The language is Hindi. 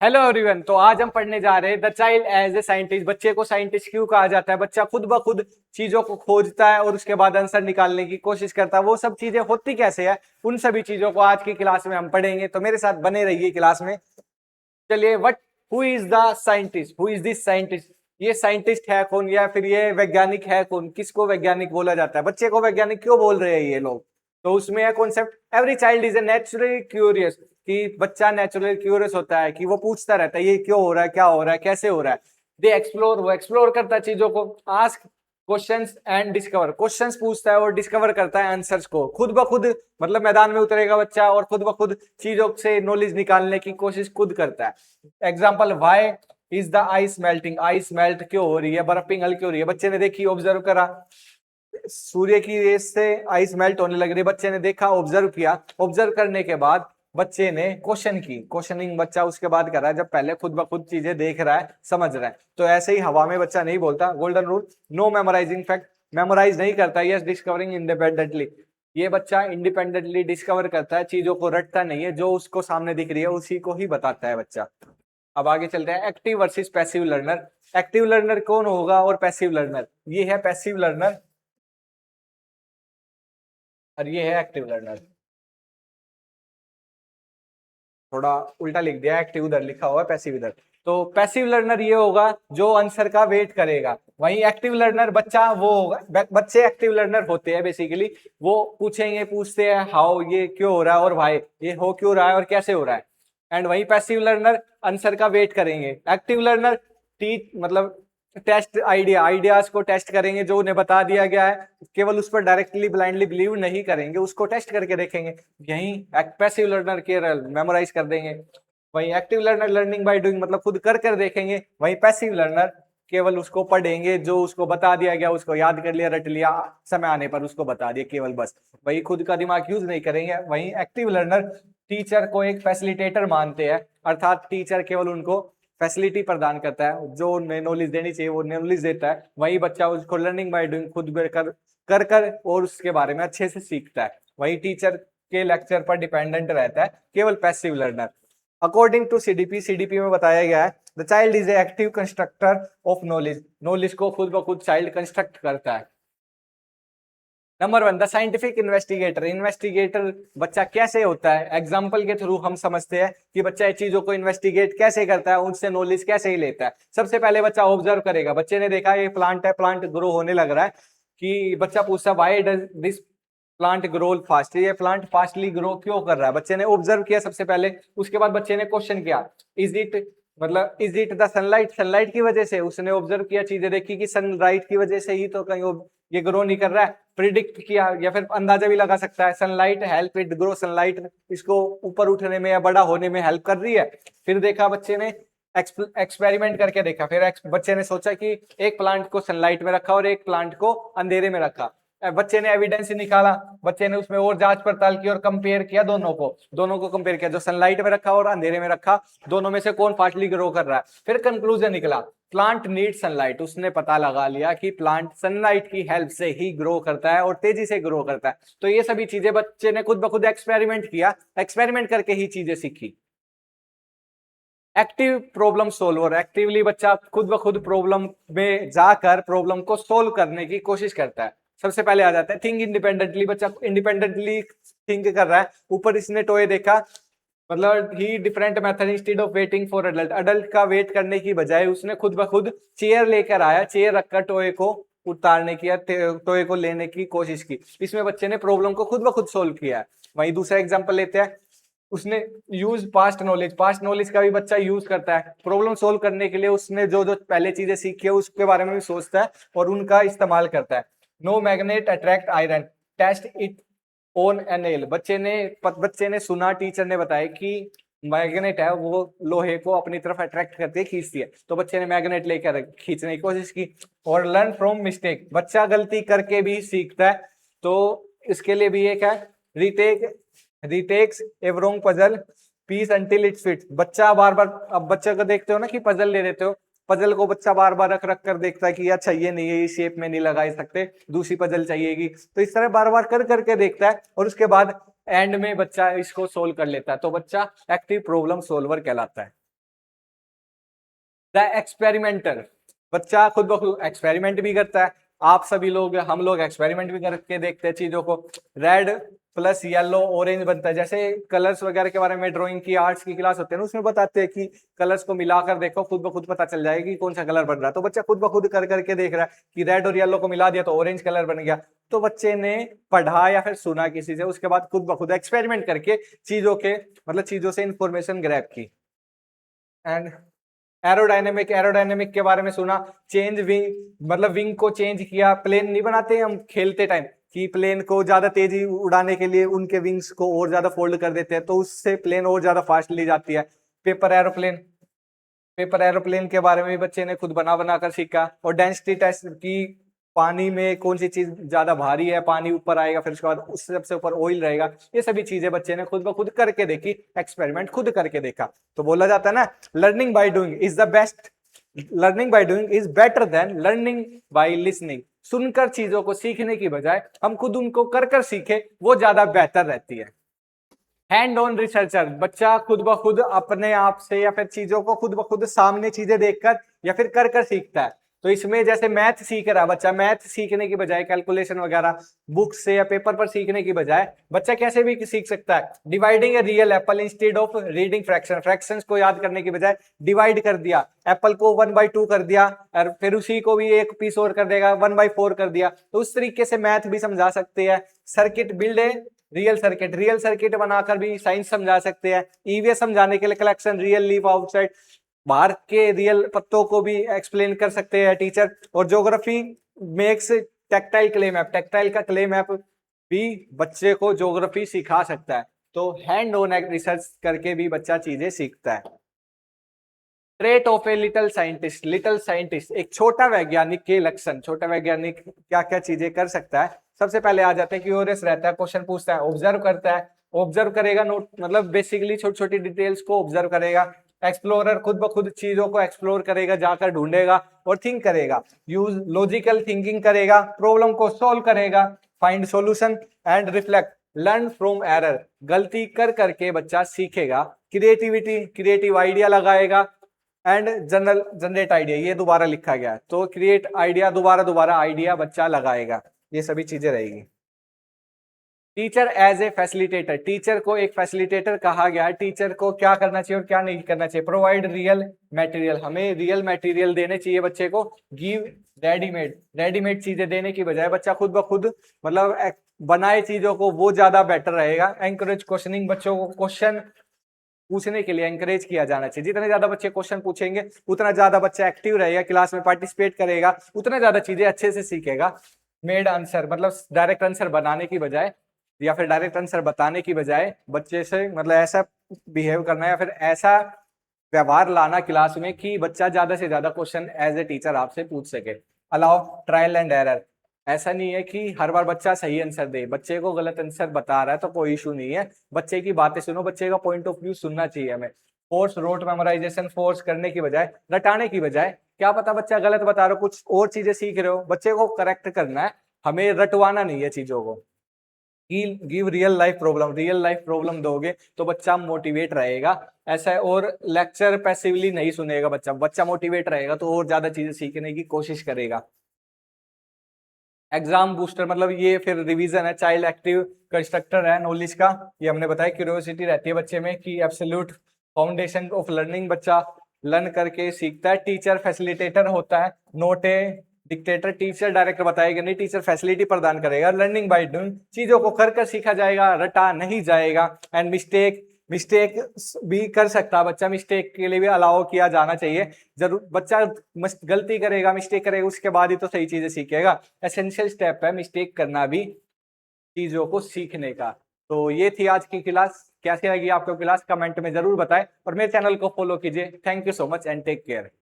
Hello everyone. तो आज हम पढ़ने जा रहे हैं the child as a scientist. बच्चे को साइंटिस्ट क्यों कहा जाता है? बच्चा खुद ब खुद चीजों को खोजता है और उसके बाद आंसर निकालने की कोशिश करता है। वो सब चीजें होती कैसे है, उन सभी चीजों को आज की क्लास में हम पढ़ेंगे। तो मेरे साथ बने रहिए क्लास में। चलिए, what who is the scientist, who is this scientist? ये साइंटिस्ट है कौन, या फिर ये वैज्ञानिक है कौन? किसको वैज्ञानिक बोला जाता है? बच्चे को वैज्ञानिक क्यों बोल रहे हैं ये लोग? तो उसमें है concept every child is A naturally curious, कि बच्चा नेचुरली क्यूरियस होता है, कि वो पूछता रहता है ये क्यों हो रहा है, क्या हो रहा है, कैसे हो रहा है। दे एक्सप्लोर, वो एक्सप्लोर करता है चीजों को। Ask questions and discover, questions पूछता है और डिस्कवर करता है आंसर्स को खुद ब खुद। मतलब मैदान में उतरेगा बच्चा और खुद ब खुद चीजों से नॉलेज निकालने की कोशिश खुद करता है। Example, why is the ice melting? Ice melt क्यों हो रही है, बर्फ पिघल क्यों रही है? बच्चे ने देखी, ऑब्जर्व करा, सूर्य की रेस से आइस मेल्ट होने लग रही। बच्चे ने देखा, ऑब्जर्व किया, ऑब्जर्व करने के बाद बच्चे ने क्वेश्चन की, क्वेश्चनिंग बच्चा उसके बाद कर रहा है, जब पहले खुद ब खुद चीजें देख रहा है, समझ रहा है। तो ऐसे ही हवा में बच्चा नहीं बोलता। Golden rule, no memorising fact, memorise नहीं करता। यस डिस्कवरिंग इंडिपेंडेंटली, ये बच्चा इंडिपेंडेंटली डिस्कवर करता है, चीजों को रटता नहीं है, जो उसको सामने दिख रही है उसी को ही बताता है बच्चा। अब आगे चलते हैं, active versus passive learner. Active learner कौन होगा और पैसिव लर्नर? ये है पैसिव लर्नर और ये है एक्टिव लर्नर। थोड़ा उल्टा लिख दिया, एक्टिव उधर लिखा हुआ है, पैसिव इधर। तो पैसिव लर्नर ये होगा जो आंसर का वेट करेगा। वहीं एक्टिव लर्नर बच्चा वो होगा, बच्चे एक्टिव लर्नर होते हैं बेसिकली। वो पूछेंगे, पूछते हैं हाउ, ये क्यों हो रहा है, और भाई ये हो क्यों रहा है और कैसे हो रहा है। एंड वहीं पैसिव लर्नर आंसर का वेट करेंगे। एक्टिव लर्नर टीच मतलब टेस्ट आइडियाज को टेस्ट करेंगे, जो उन्हें बता दिया गया है केवल उस पर डायरेक्टली ब्लाइंडली बिलीव नहीं करेंगे, उसको टेस्ट करके देखेंगे। यही पैसिव लर्नर के मेमोराइज कर देंगे। वहीं active learner learning by doing, मतलब खुद कर कर देखेंगे। वहीं पैसिव लर्नर केवल उसको पढ़ेंगे, जो उसको बता दिया गया उसको याद कर लिया, रट लिया, समय आने पर उसको बता दिया केवल, बस। वही खुद का दिमाग यूज नहीं करेंगे। वहीं एक्टिव लर्नर टीचर को एक फैसिलिटेटर मानते हैं, अर्थात टीचर केवल उनको फैसिलिटी प्रदान करता है, जो नॉलेज देनी चाहिए वो नॉलेज देता है। वही बच्चा उसको लर्निंग बाय डूइंग, खुद कर और उसके बारे में अच्छे से सीखता है। वही टीचर के लेक्चर पर डिपेंडेंट रहता है केवल passive learner. According to CDP में बताया गया है the child is a active constructor of knowledge, knowledge को खुद ब खुद चाइल्ड कंस्ट्रक्ट करता है। Number one, the scientific investigator. Investigator बच्चा कैसे होता है? एग्जाम्पल के थ्रू हम समझते हैं कि बच्चा चीजों को इन्वेस्टिगेट कैसे करता है, उनसे नॉलेज कैसे ही लेता है। सबसे पहले बच्चा ऑब्जर्व करेगा। बच्चे ने देखा ये प्लांट है, प्लांट ग्रो होने लग रहा है, कि बच्चा पूछता why does this plant grow fast, ये प्लांट फास्टली ग्रो क्यों कर रहा है? बच्चे ने ऑब्जर्व किया सबसे पहले। उसके बाद बच्चे ने क्वेश्चन किया, इज इट मतलब is it the sunlight, sunlight की वजह से। उसने ऑब्जर्व किया, चीजें देखी कि सनलाइट की वजह से ही तो कहीं ये ग्रो नहीं कर रहा है। प्रिडिक्ट किया, या फिर अंदाजा भी लगा सकता है, sunlight help it grow, sunlight इसको ऊपर उठने में या बड़ा होने में हेल्प कर रही है। फिर देखा बच्चे ने, एक्सपेरिमेंट करके देखा। फिर बच्चे ने सोचा कि एक प्लांट को सनलाइट में रखा और एक प्लांट को अंधेरे में रखा। बच्चे ने एविडेंस निकाला, बच्चे ने उसमें और जांच पड़ताल की और कंपेयर किया दोनों को कंपेयर किया, जो सनलाइट में रखा और अंधेरे में रखा, दोनों में से कौन फास्टली ग्रो कर रहा है। फिर कंक्लूजन निकला, प्लांट नीड सनलाइट। उसने पता लगा लिया कि प्लांट सनलाइट की हेल्प से ही ग्रो करता है और तेजी से ग्रो करता है। तो ये सभी चीजें बच्चे ने खुद ब खुद एक्सपेरिमेंट किया, एक्सपेरिमेंट करके ही चीजें सीखी। एक्टिव प्रॉब्लम सोल्वर, एक्टिवली बच्चा खुद ब खुद प्रॉब्लम में जाकर प्रॉब्लम को सोल्व करने की कोशिश करता है। सबसे पहले आ जाता है थिंक इंडिपेंडेंटली। बच्चा इंडिपेंडेंटली थिंक कर रहा है। ऊपर इसने टॉय देखा, मतलब ही different method instead of waiting for adult, adult का वेट करने की बजाय उसने खुद ब खुद चेयर लेकर आया, चेयर रखकर टॉय को उतारने की या टॉय को लेने की कोशिश की। इसमें बच्चे ने प्रॉब्लम को खुद ब खुद सोल्व किया। वहीं दूसरा एग्जांपल लेते हैं, उसने use past knowledge, past knowledge का भी बच्चा यूज करता है प्रॉब्लम सोल्व करने के लिए। उसने जो जो पहले चीजें सीखी है उसके बारे में भी सोचता है और उनका इस्तेमाल करता है। Know magnet attract iron, test it on an nail. बच्चे ने सुना, टीचर ने बताया कि मैग्नेट है वो लोहे को अपनी तरफ अट्रैक्ट करती है, खींचती है। तो बच्चे ने मैग्नेट लेकर खींचने की कोशिश की। और लर्न फ्रॉम मिस्टेक, बच्चा गलती करके भी सीखता है। तो इसके लिए भी एक है, retake retakes a wrong puzzle piece until it fits. बच्चा बार बार, अब बच्चे को देखते हो ना कि पजल ले देते हो, पजल को बच्चा बार बार रख रख कर देखता है कि अच्छा ये नहीं है, इस शेप में नहीं लगा सकते, दूसरी पजल चाहिएगी। तो इस तरह बार बार कर करके देखता है और उसके बाद एंड में बच्चा इसको सोल्व कर लेता है। तो बच्चा एक्टिव प्रॉब्लम सोल्वर कहलाता है। द एक्सपेरिमेंटर, बच्चा खुद ब खुद एक्सपेरिमेंट भी करता है। आप सभी लोग, हम लोग एक्सपेरिमेंट भी करके देखते हैं चीजों को। रेड प्लस येलो ऑरेंज बनता है। जैसे कलर्स वगैरह के बारे में ड्राइंग की, आर्ट्स की क्लास होती है ना, उसमें बताते हैं कि कलर्स को मिलाकर देखो, खुद ब खुद पता चल जाएगा कि कौन सा कलर बन रहा है। तो बच्चा खुद ब खुद कर करके देख रहा है कि रेड और येलो को मिला दिया तो ऑरेंज कलर बन गया। तो बच्चे ने पढ़ा या फिर सुना किसी से, उसके बाद खुद ब खुद एक्सपेरिमेंट करके चीजों के मतलब चीजों से इंफॉर्मेशन ग्रैब की। एंड एरोडायनेमिक, एरोडायनेमिक के बारे में सुना। चेंज विंग, मतलब विंग को चेंज किया। प्लेन नहीं बनाते हम खेलते टाइम कि प्लेन को ज्यादा तेजी उड़ाने के लिए उनके विंग्स को और ज्यादा फोल्ड कर देते हैं, तो उससे प्लेन और ज्यादा फास्ट ली जाती है। पेपर एरोप्लेन, पेपर एरोप्लेन के बारे में भी बच्चे ने खुद बना बना कर सीखा। और डेंसिटी टेस्ट की, पानी में कौन सी चीज ज्यादा भारी है, पानी ऊपर आएगा, फिर उसके बाद उससे सबसे ऊपर ऑयल रहेगा। ये सभी चीजें बच्चे ने खुद ब खुद करके देखी, एक्सपेरिमेंट खुद करके देखा। तो बोला जाता है ना, learning by doing is the best, learning by doing is better than learning by listening. सुनकर चीजों को सीखने की बजाय हम खुद उनको कर कर सीखे, वो ज्यादा बेहतर रहती है। हैंड ऑन रिसर्चर, बच्चा खुद ब खुद अपने आप से या फिर चीजों को खुद ब खुद सामने चीजें देखकर या फिर कर कर सीखता है। तो इसमें जैसे मैथ सीख रहा है बच्चा, मैथ सीखने की बजाय कैलकुलेशन वगैरह बुक से या पेपर पर सीखने की बजाय बच्चा कैसे भी सीख सकता है। Dividing a real Apple instead of reading fraction, fractions को याद करने की बजाय डिवाइड कर दिया, एप्पल को 1/2 कर दिया और फिर उसी को भी एक पीस और कर देगा, 1/4 कर दिया। तो उस तरीके से मैथ भी समझा सकते हैं। Circuit build a real circuit, real circuit बनाकर भी साइंस समझा सकते हैं। ईवीएस समझाने के लिए कलेक्शन रियल लीफ आउटसाइड, बाहर के रियल पत्तों को भी एक्सप्लेन कर सकते हैं टीचर। और geography makes tactile clay map, tactile का क्ले मैप भी बच्चे को ज्योग्राफी सिखा सकता है। तो हैंड ऑन रिसर्च करके भी बच्चा चीजें सीखता है। Trait of a little scientist, little scientist एक छोटा वैज्ञानिक के लक्षण। छोटा वैज्ञानिक क्या क्या चीजें कर सकता है। सबसे पहले आ जाते हैं क्यूरियस रहता है, क्वेश्चन पूछता है, ऑब्जर्व करता है, ऑब्जर्व करेगा, नोट मतलब बेसिकली छोटी छोटी डिटेल्स को ऑब्जर्व करेगा। एक्सप्लोरर, खुद ब खुद चीजों को एक्सप्लोर करेगा, जाकर ढूंढेगा और थिंक करेगा। यूज लॉजिकल थिंकिंग करेगा, प्रॉब्लम को सॉल्व करेगा। Find solution and reflect, learn from error, गलती कर करके बच्चा सीखेगा। क्रिएटिविटी, क्रिएटिव आइडिया लगाएगा। एंड जनरल जनरेट आइडिया, ये दोबारा लिखा गया है, तो क्रिएट आइडिया, दोबारा दोबारा आइडिया बच्चा लगाएगा। ये सभी चीजें रहेगी। Teacher as a facilitator, teacher को एक फैसिलिटेटर कहा गया है। टीचर को क्या करना चाहिए और क्या नहीं करना चाहिए। प्रोवाइड रियल मटेरियल, हमें रियल मटेरियल देने चाहिए बच्चे को। गिव रेडीमेड, रेडीमेड चीजें देने की बजाय बच्चा खुद ब खुद मतलब बनाए चीजों को, वो ज्यादा बेटर रहेगा। एंकरेज क्वेश्चनिंग, बच्चों को क्वेश्चन पूछने के लिए एंकरेज किया जाना चाहिए। जितने ज्यादा बच्चे क्वेश्चन पूछेंगे उतना ज्यादा बच्चा एक्टिव रहेगा, क्लास में पार्टिसिपेट करेगा, उतना ज्यादा चीजें अच्छे से सीखेगा। मेड आंसर, मतलब डायरेक्ट आंसर बनाने की बजाय या फिर डायरेक्ट आंसर बताने की बजाय बच्चे से मतलब ऐसा बिहेव करना या फिर ऐसा व्यवहार लाना क्लास में कि बच्चा ज्यादा से ज्यादा क्वेश्चन एज ए टीचर आपसे पूछ सके। अलाउ ट्रायल एंड एरर, ऐसा नहीं है कि हर बार बच्चा सही आंसर दे। बच्चे को गलत आंसर बता रहा है तो कोई इशू नहीं है, बच्चे की बातें सुनो, बच्चे का पॉइंट ऑफ व्यू सुनना चाहिए हमें। फोर्स रोट मेमोराइजेशन, फोर्स करने की बजाय, रटाने की बजाय, क्या पता बच्चा गलत बता रहे हो, कुछ और चीजें सीख रहे हो, बच्चे को करेक्ट करना है, हमें रटवाना नहीं है चीजों को। Give real life problem, real life problem दोगे तो बच्चा मोटिवेट रहेगा। ऐसा है, और लेक्चर पैसिवली नहीं सुनेगा बच्चा, बच्चा मोटिवेट रहेगा तो और ज्यादा चीजें सीखने की कोशिश करेगा। एग्जाम बूस्टर, मतलब ये फिर रिवीजन है। चाइल्ड एक्टिव कंस्ट्रक्टर है नॉलेज का, ये हमने बताया। क्यूरियोसिटी रहती है बच्चे में कि एब्सोल्यूट फाउंडेशन ऑफ लर्निंग, बच्चा लर्न करके सीखता है। टीचर फैसिलिटेटर होता है, नोट ए डिक्टेटर, टीचर डायरेक्ट बताएगा नहीं, टीचर फैसिलिटी प्रदान करेगा। लर्निंग बाय डूइंग, चीजों को कर कर सीखा जाएगा, रटा नहीं जाएगा। एंड मिस्टेक, मिस्टेक भी कर सकता है बच्चा, मिस्टेक के लिए भी अलाउ किया जाना चाहिए। जरूर बच्चा गलती करेगा, मिस्टेक करेगा, उसके बाद ही तो सही चीजें सीखेगा। एसेंशियल स्टेप है मिस्टेक करना भी चीजों को सीखने का। तो ये थी आज की क्लास। कैसी लगी आपको क्लास, कमेंट में जरूर बताएं और मेरे चैनल को फॉलो कीजिए। Thank you so much and take care.